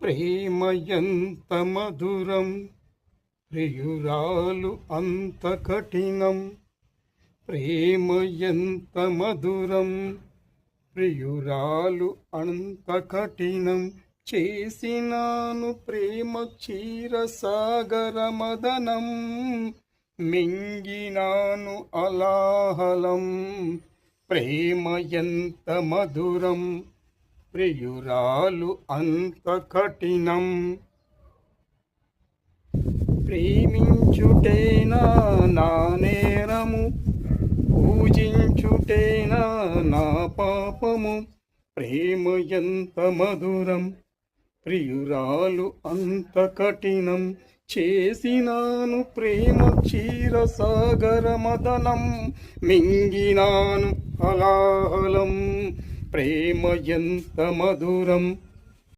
ప్రేమ ఎంత మధురం, ప్రియురాలు అంత కఠినం. ప్రేమ ఎంత మధురం, ప్రియురాలు అంత కఠినం. చేసినాను ప్రేమ క్షీరసాగర మదనం, మింగినాను అలాహలం. ప్రేమ ఎంత మధురం, ప్రియురాలు అంత కఠినం. ప్రేమించుటేనా నా నేరము, పూజించుటేనా నా పాపము. ప్రేమ ఎంత మధురం, ప్రియురాలు అంత కఠినం. చేసినాను ప్రేమ క్షీరసాగర మదనం, మింగినాను హలాహలం. ప్రేమ ఎంత మధురం.